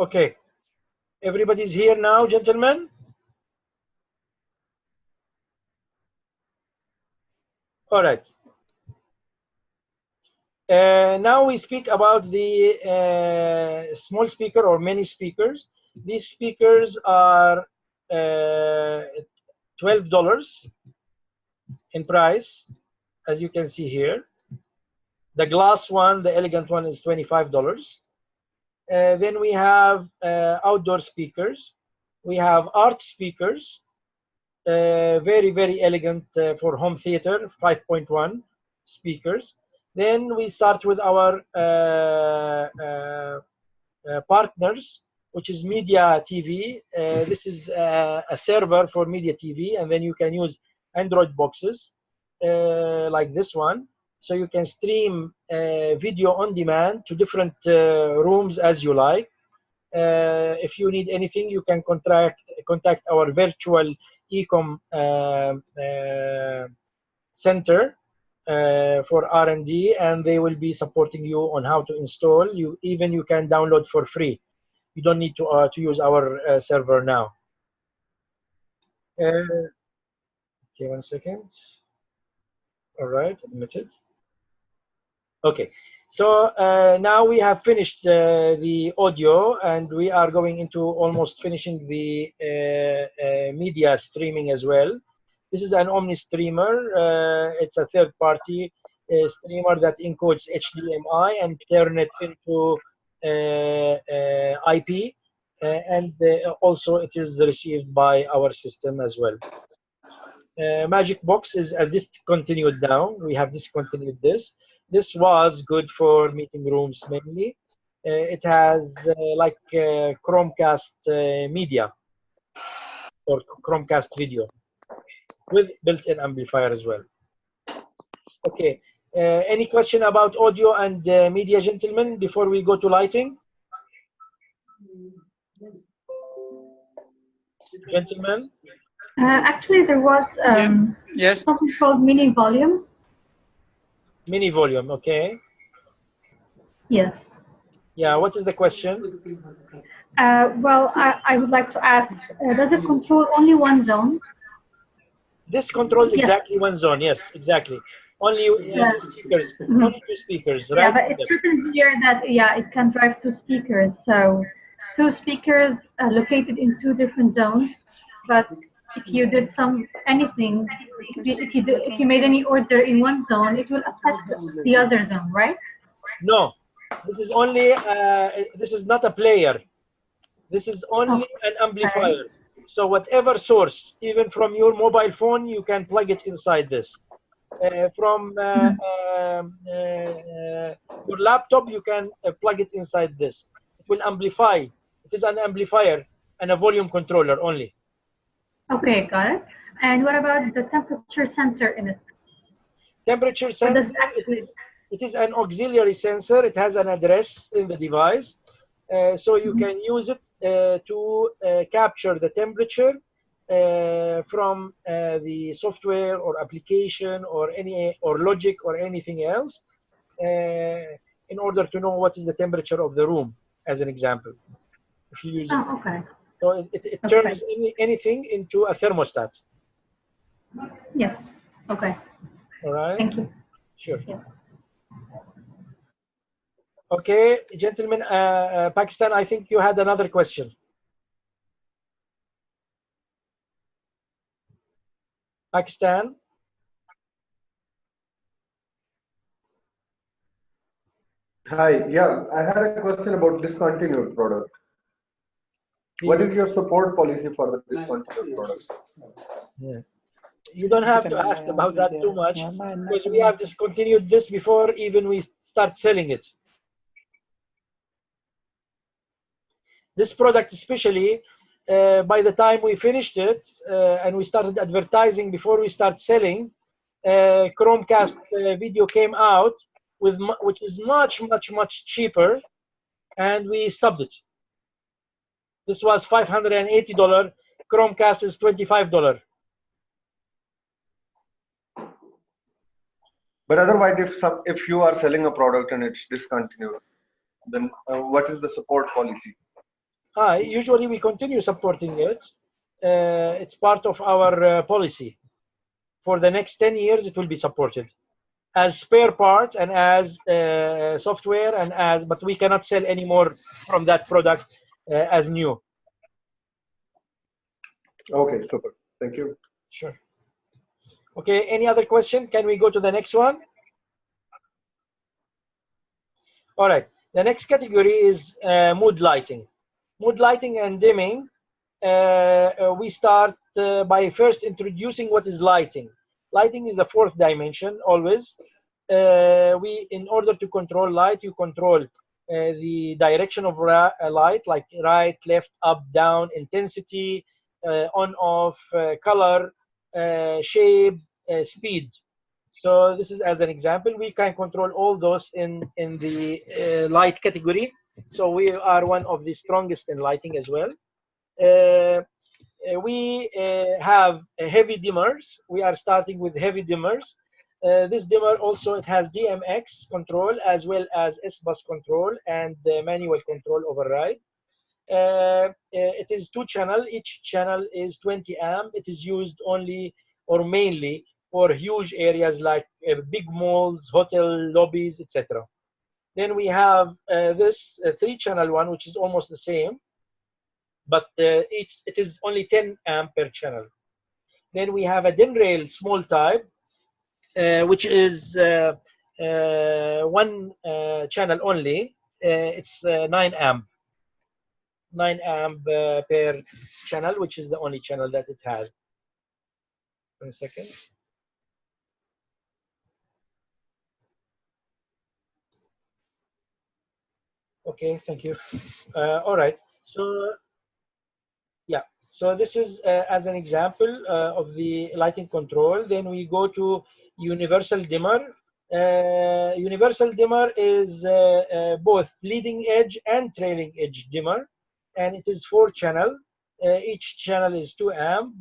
Okay, everybody's here now, gentlemen. All right. Now we speak about the small speaker or mini speakers. These speakers are $12 in price, as you can see here. The glass one, the elegant one, is $25. Then we have outdoor speakers. We have art speakers, very, very elegant for home theater, 5.1 speakers. Then we start with our partners, which is Media TV. This is a server for Media TV, and then you can use Android boxes like this one. So you can stream video on demand to different rooms as you like. If you need anything, you can contact our virtual ecom center for R&D, and they will be supporting you on how to install. You can download for free. You don't need to use our server now. Okay, 1 second. All right, admitted. Okay, so now we have finished the audio, and we are going into almost finishing the media streaming as well. This is an Omni streamer. It's a third-party streamer that encodes HDMI and turn it into IP, and also it is received by our system as well. Magic Box is discontinued now. We have discontinued this. This was good for meeting rooms mainly. It has like Chromecast media or Chromecast video with built-in amplifier as well. Okay, any question about audio and media, gentlemen, before we go to lighting? Gentlemen? Actually, there was yes, something called mini volume. Mini volume, okay. Yes. Yeah, what is the question? Well, I would like to ask, does it control only one zone? This controls exactly one zone, yes, exactly. Only two speakers, only two speakers, right? Yeah, but it's written here that, yeah, it can drive two speakers. So two speakers located in two different zones, but if you did anything, if you made any order in one zone, it will affect the other zone, right? No, this is only, this is not a player. This is only an amplifier. So whatever source, even from your mobile phone, you can plug it inside this. From your laptop, you can plug it inside this. It will amplify. It is an amplifier and a volume controller only. Okay, got it. And what about the temperature sensor in it? Temperature sensor, it is an auxiliary sensor. It has an address in the device. So you can use it to capture the temperature from the software or application or logic or anything else in order to know what is the temperature of the room, as an example. If you use it. Okay. So it turns anything into a thermostat. Yes. Okay. All right. Thank you. Sure. Yeah. Okay, gentlemen, Pakistan, I think you had another question. Pakistan? Hi, yeah, I had a question about discontinued product. What is your support policy for the discontinued product? Yeah. You don't have to ask about that too much because we have discontinued this before even we start selling it. This product especially, by the time we finished it and we started advertising before we start selling, Chromecast video came out with which is much cheaper, and we stopped it. This was $580. Chromecast is $25. But otherwise, if you are selling a product and it's discontinued, then what is the support policy? Usually we continue supporting it. It's part of our policy. For the next 10 years, it will be supported as spare parts and as software and as, but we cannot sell any more from that product as new. Okay, super. Thank you. Sure. Okay, any other question? Can we go to the next one? All right, the next category is mood lighting. Mood lighting and dimming. We start by first introducing what is lighting. Lighting is the fourth dimension always. In order to control light, you control the direction of light, like right, left, up, down, intensity, on, off, color, shape, speed. So this is as an example. We can control all those in the light category. So we are one of the strongest in lighting as well. We have heavy dimmers. We are starting with heavy dimmers. This dimmer also, it has DMX control as well as S-bus control and manual control override. It is 2-channel. Each channel is 20 amp. It is used only or mainly for huge areas like big malls, hotel lobbies, etc. Then we have this 3-channel one, which is almost the same, but it is only 10 amp per channel. Then we have a dim rail small type, which is 1 channel only. It's 9 amp. 9 amp per channel, which is the only channel that it has. 1 second. Okay, thank you. All right. So yeah, so this is as an example of the lighting control. Then we go to universal dimmer. Universal dimmer is both leading edge and trailing edge dimmer, and it is 4-channel. Each channel is 2 amp.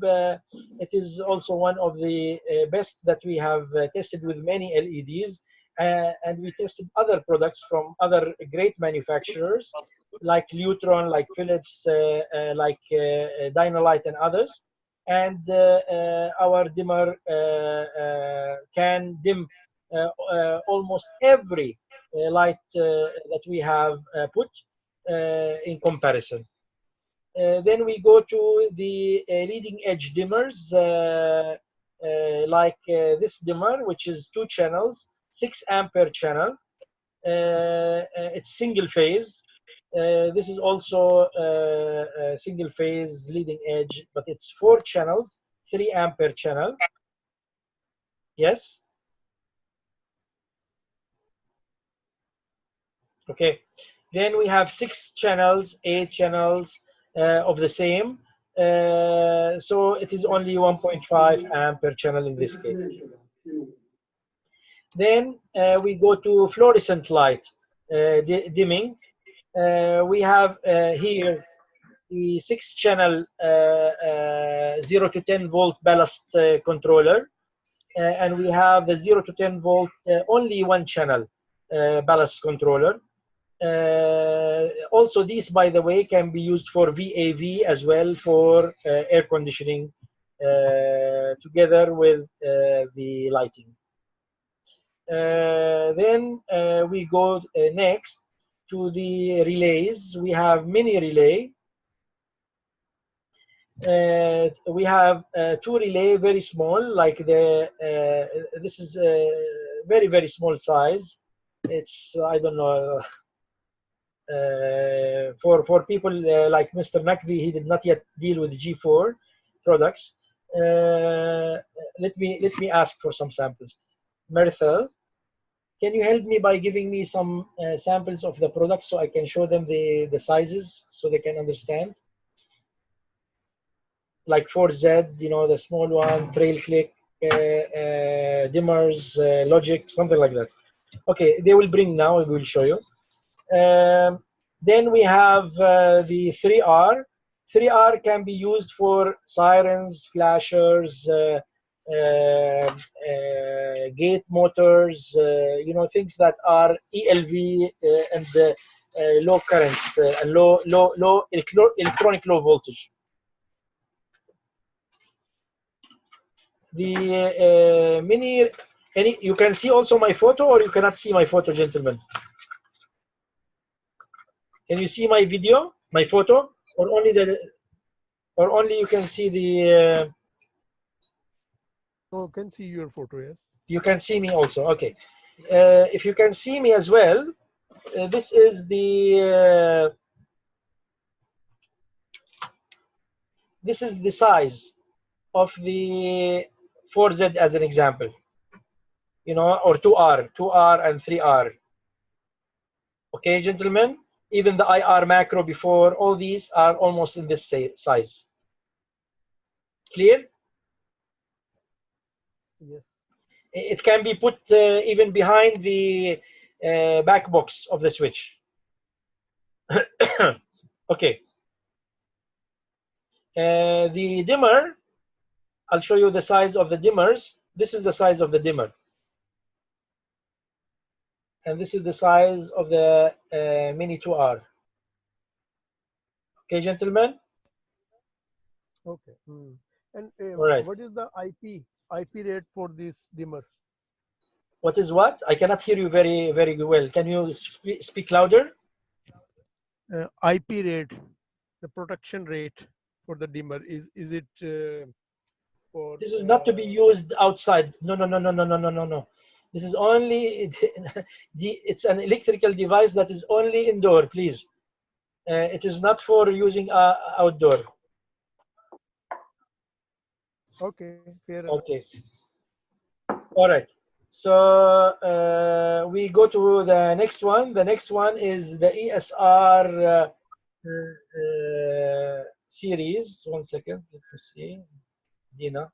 It is also one of the best that we have tested with many LEDs, and we tested other products from other great manufacturers like Lutron, like Philips, like Dynalite and others. And our dimmer can dim almost every light that we have put in comparison. Then we go to the leading edge dimmers, like this dimmer, which is 2 channels, 6 amp per channel. It's single phase. This is also a single phase leading edge, but it's 4 channels, 3 amp per channel. Yes? Okay. Then we have 6 channels, 8 channels of the same. So it is only 1.5 amp per channel in this case. Then we go to fluorescent light dimming. We have here the 6-channel 0 to 10 volt ballast controller, and we have the 0 to 10 volt only 1-channel ballast controller. Also, these, by the way, can be used for VAV as well for air conditioning together with the lighting. Then we go next to the relays. We have mini relay. We have 2 relay, very small, like this is very, very small size. It's, I don't know, for people like Mr. Nakvi, he did not yet deal with G4 products. Let me ask for some samples. Marithel, can you help me by giving me some samples of the products so I can show them the sizes so they can understand? Like 4Z, you know, the small one, Trail Click, dimmers, Logic, something like that. Okay, they will bring now, we will show you. Then we have the 3R. 3R can be used for sirens, flashers, gate motors, you know, things that are ELV and low current and low electronic low voltage. The you can see also my photo, or you cannot see my photo, gentlemen? Can you see my video, my photo, or only you can see the? Oh, can see your photo, yes. You can see me also. Okay. If you can see me as well, this is the size of the 4Z as an example, you know, or 2R and 3R. Okay, gentlemen, even the IR macro before, all these are almost in this size. Clear? Yes. It can be put even behind the back box of the switch. Okay. The dimmer, I'll show you the size of the dimmers. This is the size of the dimmer. And this is the size of the Mini 2R. Okay, gentlemen? Okay. And All right. what is the IP rate for this dimmer? What is what? I cannot hear you very, very well. Can you speak louder? IP rate, the protection rate for the dimmer, is it for? This is not to be used outside. No, no, no, no, no, no, no, no, no. This is only, it's an electrical device that is only indoor, please. It is not for using outdoor. Okay, fair enough. Okay. All right. So we go to the next one. The next one is the ESR series. 1 second. Let me see. Dina.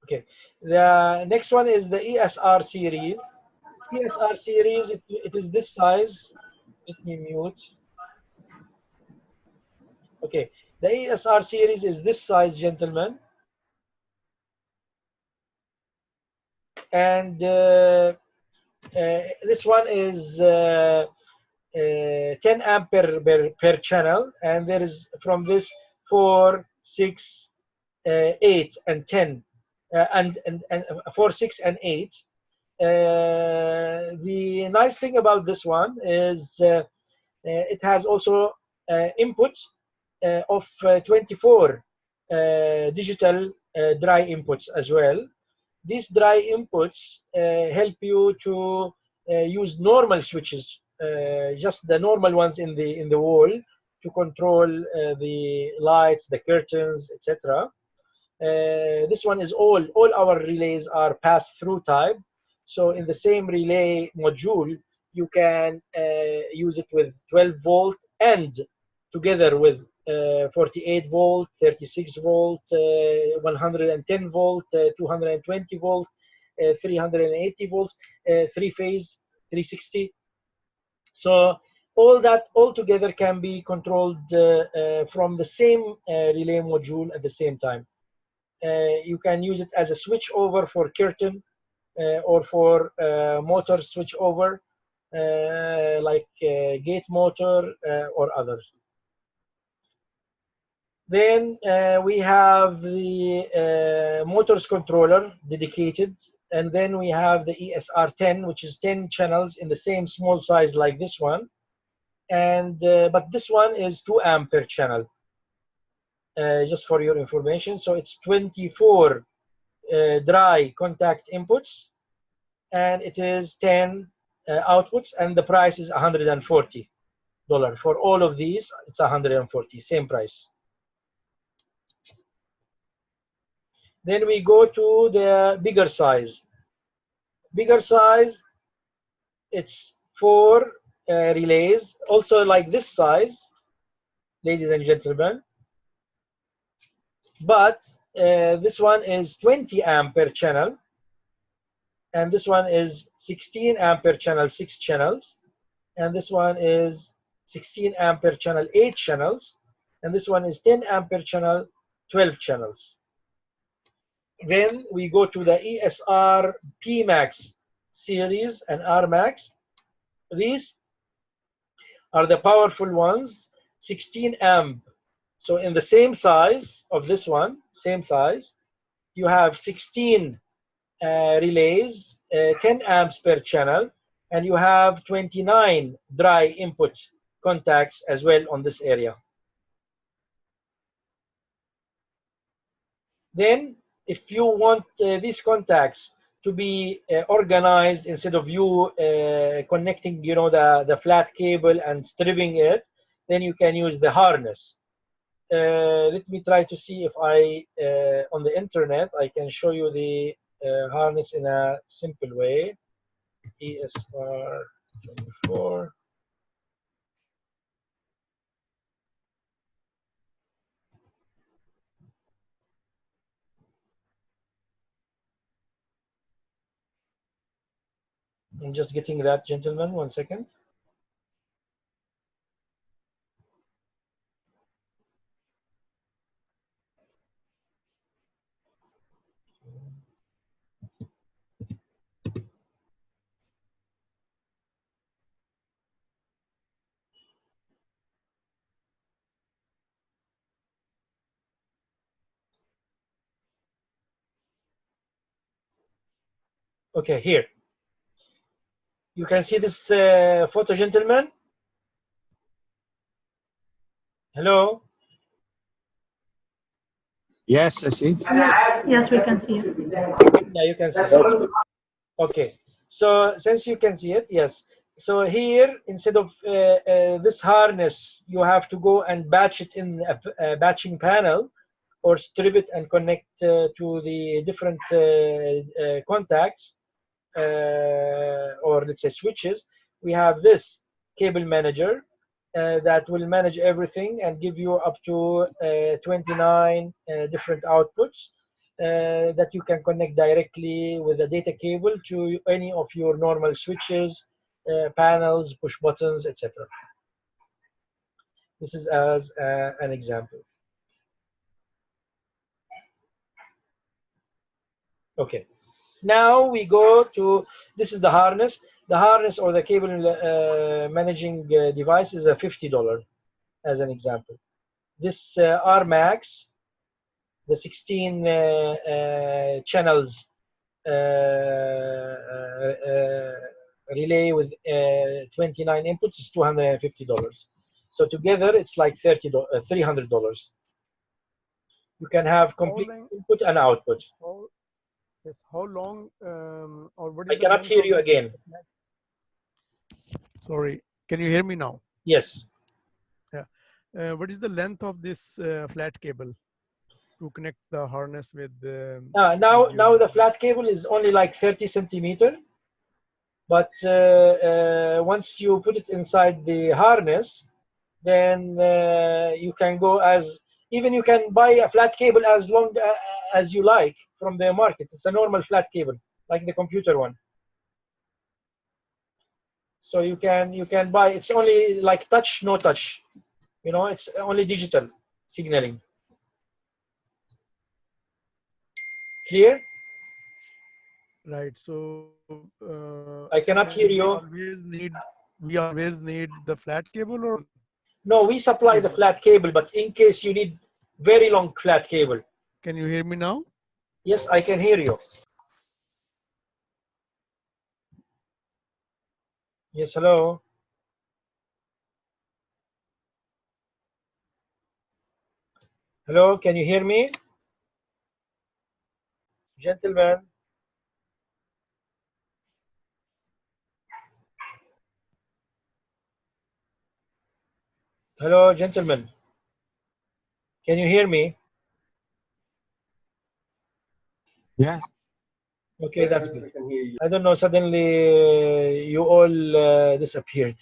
Okay. The next one is the ESR series. ESR series, it is this size. Let me mute. Okay. The ESR series is this size, gentlemen. And this one is 10 ampere per channel, and there is from this 4, 6, 8, and 10, and 4, 6, and 8. The nice thing about this one is it has also input of 24 digital dry inputs as well. These dry inputs help you to use normal switches, just the normal ones in the wall, to control the lights, the curtains, etc. This one is all our relays are pass-through type. So in the same relay module, you can use it with 12 volt and together with 48 volt, 36 volt, 110 volt, 220 volt, 380 volts, three phase, 360. So all that all together can be controlled from the same relay module at the same time. You can use it as a switch over for curtain or for motor switch over, like gate motor or others. Then we have the motors controller dedicated, and then we have the ESR10, which is 10 channels in the same small size like this one, and but this one is 2 amp per channel. Just for your information, so it's 24 dry contact inputs, and it is 10 outputs, and the price is $140 for all of these. It's 140, same price. Then we go to the bigger size. Bigger size, it's 4 relays, also like this size, ladies and gentlemen. But this one is 20 amp per channel, and this one is 16 amp per channel, 6 channels, and this one is 16 amp per channel, 8 channels, and this one is 10 amp per channel, 12 channels. Then we go to the ESR P Max series and R Max. These are the powerful ones, 16 amp. So in the same size of this one, same size, you have 16 relays, 10 amps per channel, and you have 29 dry input contacts as well on this area. Then, if you want these contacts to be organized, instead of you connecting, the flat cable and stripping it, then you can use the harness. Let me try to see if on the internet, I can show you the harness in a simple way. ESR 24. I'm just getting that, gentlemen. 1 second. Okay, here. You can see this photo, gentlemen. Hello? Yes, I see. Yes, we can see it. Yeah, you can see it. Okay, so since you can see it, yes. So here, instead of this harness, you have to go and batch it in a batching panel, or strip it and connect to the different contacts, or let's say switches. We have this cable manager that will manage everything and give you up to 29 different outputs that you can connect directly with a data cable to any of your normal switches, panels, push buttons, etc. This is as an example. Okay. Now we go to, this is the harness. The harness or the cable managing device is a $50 as an example. This RMAX, the 16 channels relay with 29 inputs is $250. So together it's like $300. You can have complete input and output. Yes. How long or what is I cannot hear you again. Sorry. Can you hear me now? Yes. Yeah. What is the length of this flat cable to connect the harness with the? Now the flat cable is only like 30 centimeter, but once you put it inside the harness, then you can go even you can buy a flat cable as long as you like from the market. It's a normal flat cable, like the computer one. So you can buy. It's only like touch, no touch. It's only digital signaling. Clear? Right. So I cannot hear you. We always need the flat cable, or no? We supply the flat cable, but in case you need very long flat cable. Can you hear me now? Yes, I can hear you. Yes, hello. Hello, can you hear me? Gentlemen. Hello, gentlemen. Can you hear me? Yes. Okay, that's good. I don't know, suddenly you all disappeared.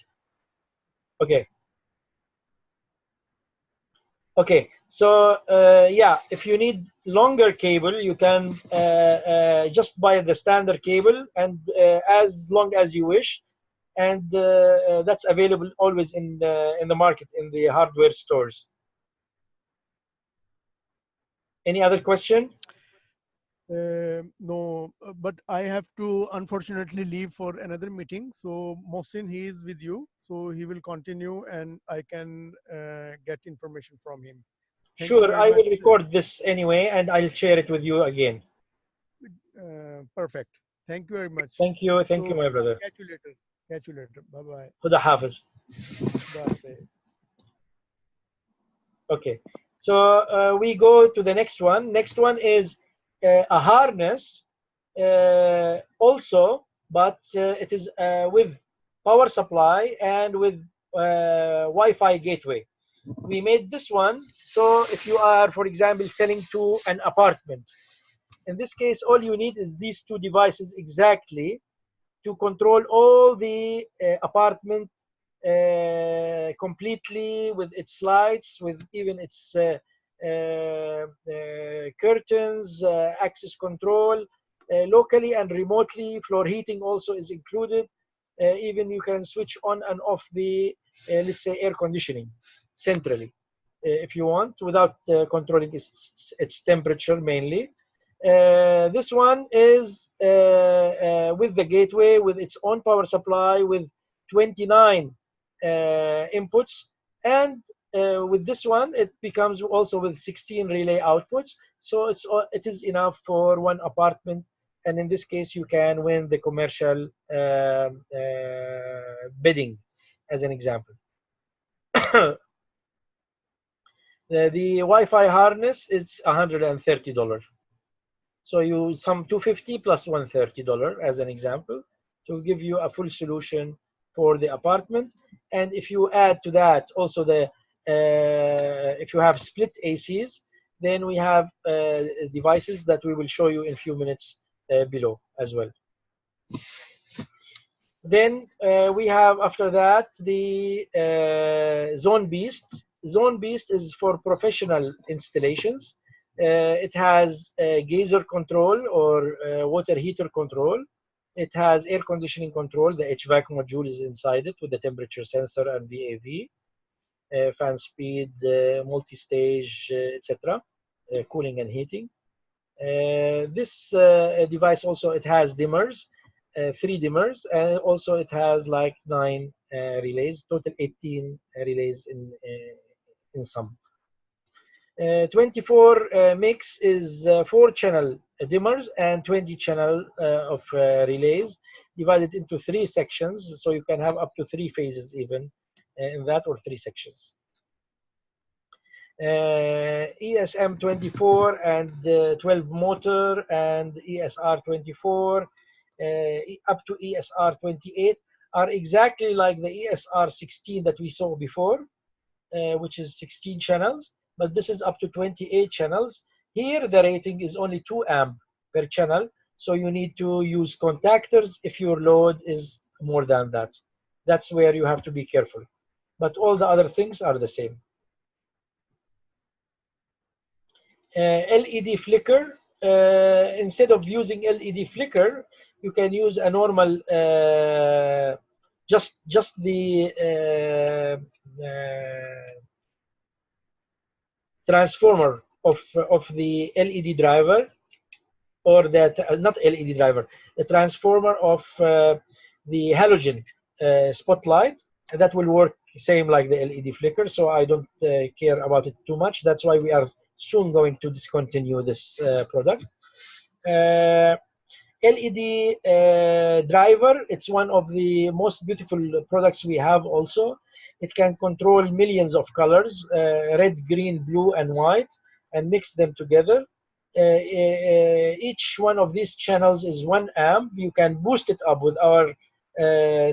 Okay. Okay, so yeah, if you need longer cable, you can just buy the standard cable, and as long as you wish, and that's available always in the market, in the hardware stores. Any other question? No, but I have to unfortunately leave for another meeting. So Mohsin, he is with you. So he will continue and I can get information from him. Thank you Sure, very I will much. record this anyway, and I'll share it with you again. Perfect. Thank you very much. Thank you, So my brother. catch you later. Catch you later. Bye-bye. Khuda Hafiz. Bye. Okay, so we go to the next one. Next one is a harness also, but it is with power supply and with Wi-Fi gateway. We made this one, so if you are, for example, selling to an apartment, in this case, all you need is these two devices exactly to control all the apartment completely, with its lights, with even its curtains, access control, locally and remotely. Floor heating also is included. Even you can switch on and off the, let's say, air conditioning centrally if you want, without controlling its temperature mainly. This one is with the gateway, with its own power supply, with 29 inputs, and with this one it becomes also with 16 relay outputs. So it is enough for one apartment, and in this case you can win the commercial bidding, as an example. The Wi-Fi harness is $130. So you sum $250 plus $130 as an example to give you a full solution for the apartment. And if you add to that also the if you have split ACs, then we have devices that we will show you in a few minutes below as well. Then we have, after that, the Zone Beast. Zone Beast is for professional installations. It has geyser control or water heater control. It has air conditioning control. The HVAC module is inside it with the temperature sensor and VAV, fan speed, multi-stage, etc., cooling and heating. This device also, it has dimmers, 3 dimmers, and also it has like 9 relays, total 18 relays in sum. 24 mix is 4 channel dimmers and 20 channel of relays, divided into 3 sections, so you can have up to 3 phases even in that, or 3 sections. ESM 24 and 12 motor, and ESR 24 up to ESR 28 are exactly like the ESR 16 that we saw before, which is 16 channels, but this is up to 28 channels. Here the rating is only 2 amp per channel, so you need to use contactors if your load is more than that. That's where you have to be careful, but all the other things are the same. LED flicker, instead of using LED flicker, you can use a normal just the transformer of the LED driver, or that not LED driver, the transformer of the halogen spotlight, and that will work same like the LED flicker. So I don't care about it too much. That's why we are soon going to discontinue this product. LED driver, it's one of the most beautiful products we have also. It can control millions of colors, red, green, blue, and white, and mix them together. Each one of these channels is 1 amp. You can boost it up with our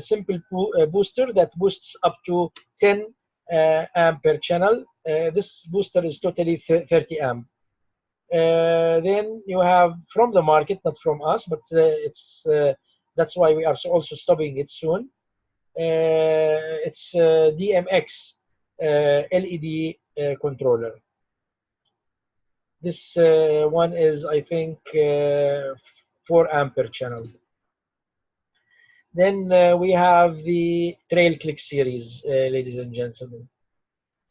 simple booster that boosts up to 10 amp per channel. This booster is totally 30 amp. Then you have from the market, not from us, but that's why we are also stopping it soon. It's DMX LED controller. This one is, I think, 4 amp per channel. Then we have the Trail Click series, ladies and gentlemen.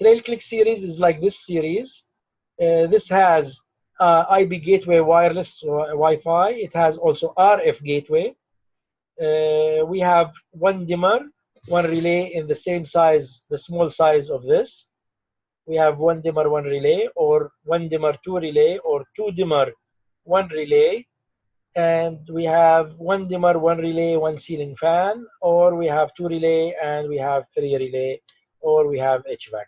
Trail Click series is like this series. This has IB gateway wireless Wi-Fi. It has also RF gateway. We have one dimmer, one relay in the same size, the small size of this. We have one dimmer, one relay, or one dimmer, two relay, or two dimmer, one relay. And we have one dimmer, one relay, one ceiling fan, or we have two relay and we have three relay, or we have HVAC.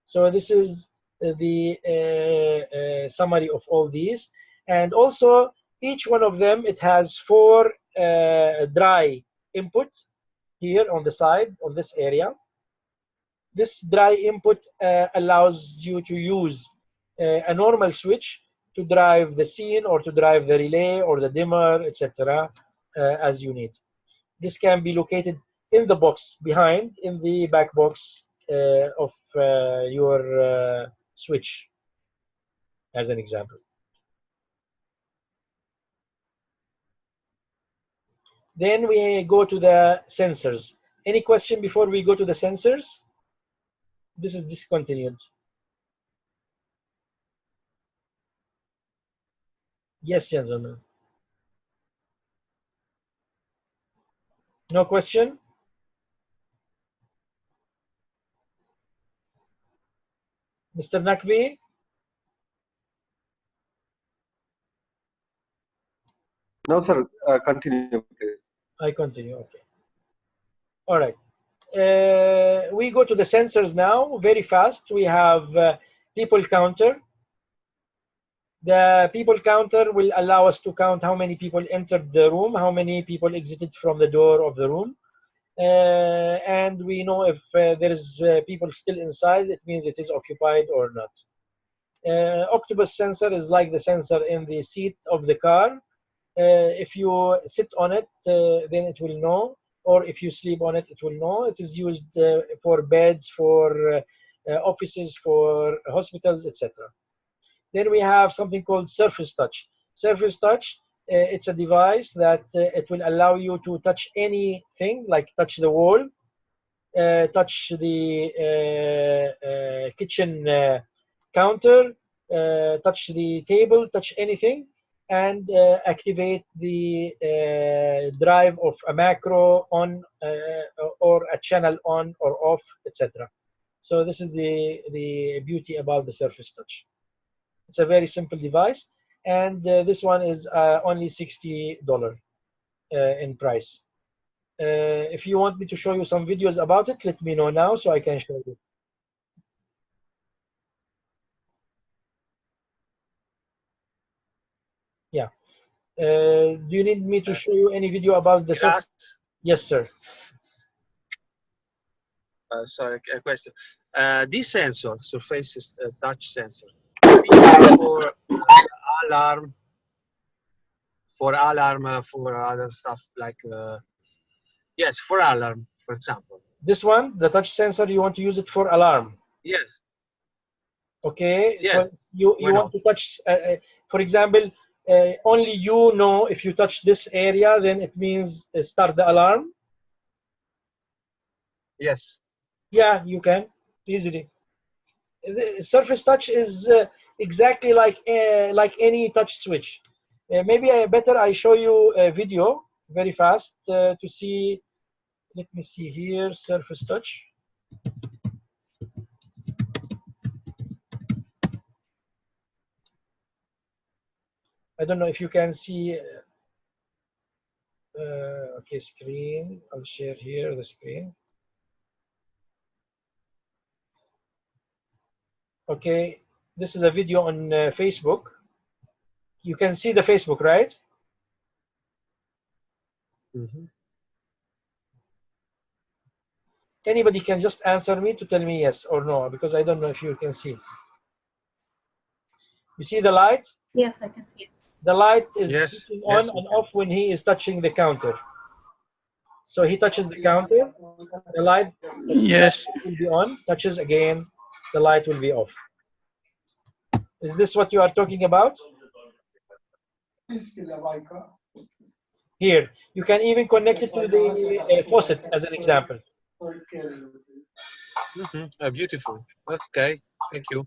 So this is the summary of all these. And also each one of them, it has four dry input here on the side of this area. This dry input allows you to use a normal switch to drive the scene or to drive the relay or the dimmer, etc., as you need. This can be located in the box behind, in the back box of your switch, as an example. Then we go to the sensors. Any question before we go to the sensors? This is discontinued. Yes, gentlemen. No question? Mr. Nakvi? No, sir. Continue, please. I continue, okay. All right. We go to the sensors now, very fast. We have people counter. The people counter will allow us to count how many people entered the room, how many people exited from the door of the room. And we know if there is people still inside, it means it is occupied or not. Octopus sensor is like the sensor in the seat of the car. If you sit on it, then it will know, or if you sleep on it, it will know. It is used for beds, for offices, for hospitals, etc. Then we have something called surface touch. Surface touch, it's a device that it will allow you to touch anything, like touch the wall, touch the kitchen counter, touch the table, touch anything, and activate the drive of a macro on or a channel on or off, etc. So this is the beauty about the surface touch. It's a very simple device, and this one is only $60 in price. If you want me to show you some videos about it, let me know now so I can show you. Yeah. Do you need me to show you any video about the surface? Yes, sir. Sorry, a question. This sensor, surface touch sensor, is it used for alarm, for other stuff like, yes, for alarm, for example. This one, the touch sensor, you want to use it for alarm? Yes. Okay, Yeah. so you want to touch, for example, only you know if you touch this area, then it means start the alarm? Yes. Yeah, you can, easily. The surface touch is exactly like any touch switch. Maybe better I show you a video very fast to see. Let me see here, surface touch. I don't know if you can see. Okay, screen. I'll share here the screen. Okay, this is a video on Facebook. You can see the Facebook, right? Mm-hmm. Anybody can just answer me to tell me yes or no, because I don't know if you can see. You see the light? Yes, I can see it. The light is Yes. switching on and off when he is touching the counter. So he touches the counter, the light will be on, touches again, the light will be off. Is this what you are talking about? Here, you can even connect it to the faucet as an example. Mm-hmm. Beautiful. Okay, thank you.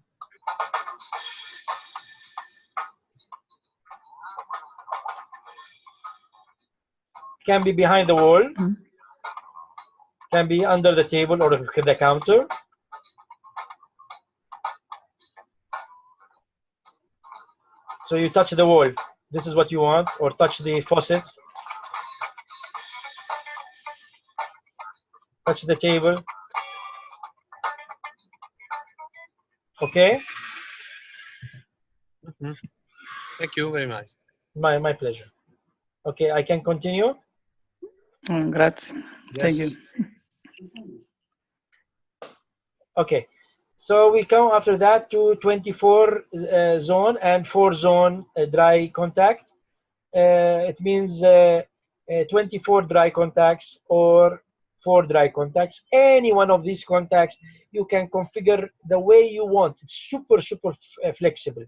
can be behind the wall, can be under the table or the counter. So you touch the wall, this is what you want, or touch the faucet, touch the table. Okay. Thank you very much. My pleasure. Okay, I can continue. Grazie. Thank you. Okay, so we come after that to 24 zone and 4 zone dry contact. It means 24 dry contacts or 4 dry contacts. Any one of these contacts you can configure the way you want. It's super flexible.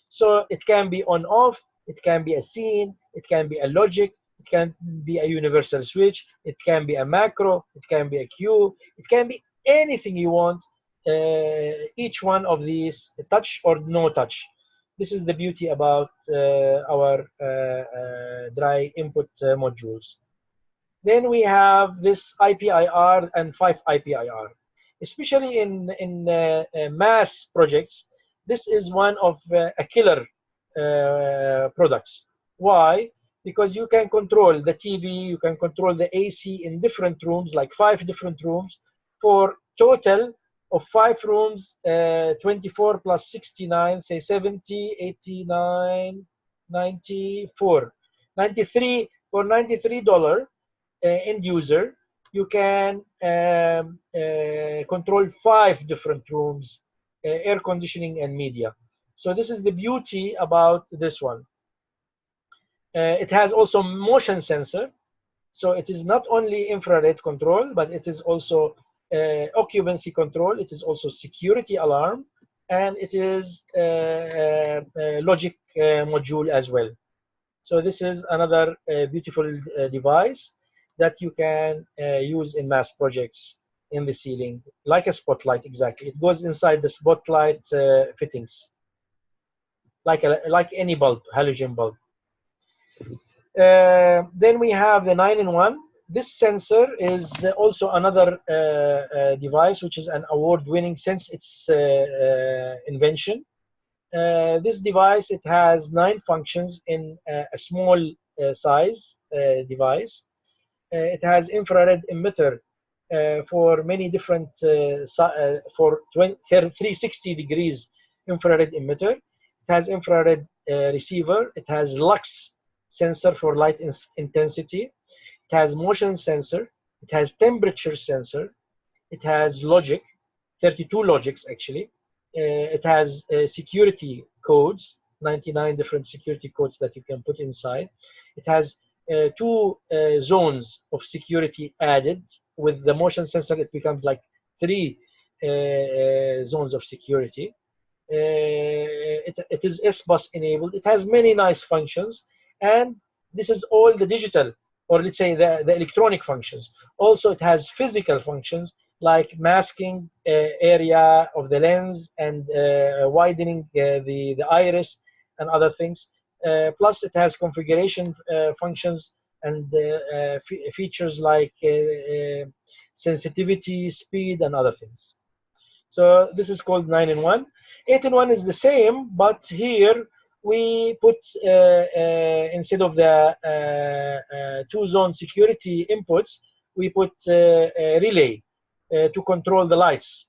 So it can be on off, it can be a scene, it can be a logic, it can be a universal switch, it can be a macro, it can be a queue, it can be anything you want. Each one of these, touch or no touch. This is the beauty about our dry input modules. Then we have this IPIR and 5 IPIR. Especially in mass projects, this is one of a killer products. Why? Because you can control the TV, you can control the AC in different rooms, like 5 different rooms, for total of 5 rooms, 24 plus 69, say 70, 89, 94, 93 for $93 end user. You can control 5 different rooms, air conditioning and media. So this is the beauty about this one. It has also motion sensor. So it is not only infrared control, but it is also occupancy control. It is also security alarm, and it is logic module as well. So this is another beautiful device that you can use in mass projects in the ceiling, like a spotlight exactly. It goes inside the spotlight fittings, like any bulb, halogen bulb. Then we have the 9-in-1. This sensor is also another device which is an award-winning since its invention. This device, it has 9 functions in a small size device. It has infrared emitter for many different, for 360 degrees infrared emitter. It has infrared receiver. It has lux sensor for light intensity. It has motion sensor. It has temperature sensor. It has logic, 32 logics actually. It has security codes, 99 different security codes that you can put inside. It has 2 zones of security added. With the motion sensor, it becomes like 3 zones of security. It is S-bus enabled. It has many nice functions, and this is all the digital, or let's say the electronic functions. Also, it has physical functions like masking area of the lens and widening the iris and other things. Plus, it has configuration functions and features like sensitivity, speed, and other things. So this is called 9-in-1. 8-in-1 is the same, but here we put, instead of the 2-zone security inputs, we put a relay to control the lights.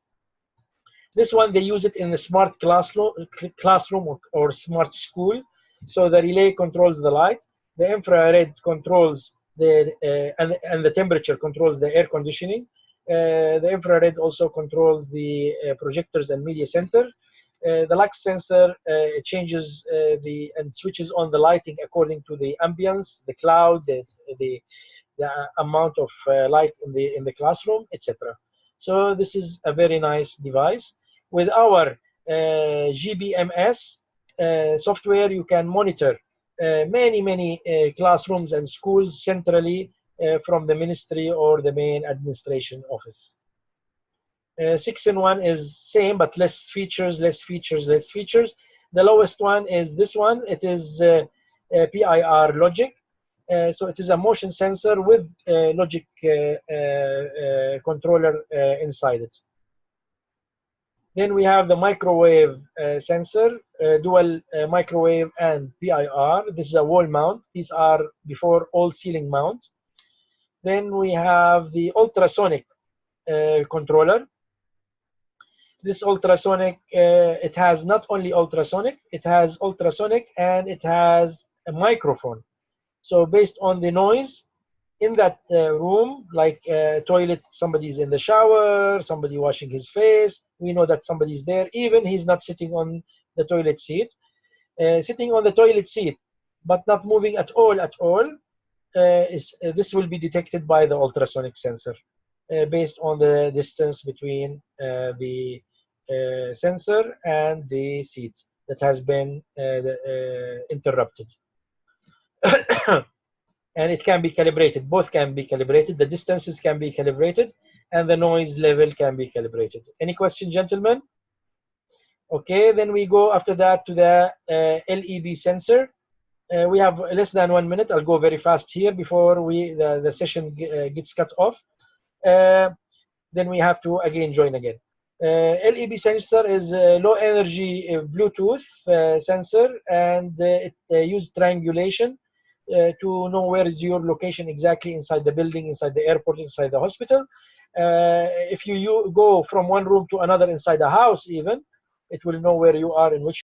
This one, they use it in the smart classroom or smart school. So the relay controls the light, the infrared controls and the temperature controls the air conditioning. The infrared also controls the projectors and media center. The lux sensor changes and switches on the lighting according to the ambience, the cloud, the amount of light in the classroom, etc. So this is a very nice device. With our GBMS software, you can monitor many classrooms and schools centrally from the ministry or the main administration office. 6-in-1 is same, but less features. The lowest one is this one. It is PIR logic. So it is a motion sensor with logic controller inside it. Then we have the microwave sensor, dual microwave and PIR. This is a wall mount. These are before all ceiling mount. Then we have the ultrasonic controller. This ultrasonic, it has not only ultrasonic, it has ultrasonic and it has a microphone. So based on the noise in that room, like toilet, somebody's in the shower, somebody washing his face, we know that somebody's there, even he's not sitting on the toilet seat. Sitting on the toilet seat, but not moving at all, this will be detected by the ultrasonic sensor based on the distance between the sensor and the seat that has been interrupted. And it can be calibrated. Both can be calibrated. The distances can be calibrated, and the noise level can be calibrated. Any question, gentlemen? Okay, then we go after that to the LED sensor. We have less than 1 minute. I'll go very fast here before the session gets cut off. Then we have to again join again. LED sensor is a low energy Bluetooth sensor, and it uses triangulation to know where is your location exactly inside the building, inside the airport, inside the hospital. If you go from one room to another inside a house even, it will know where you are in which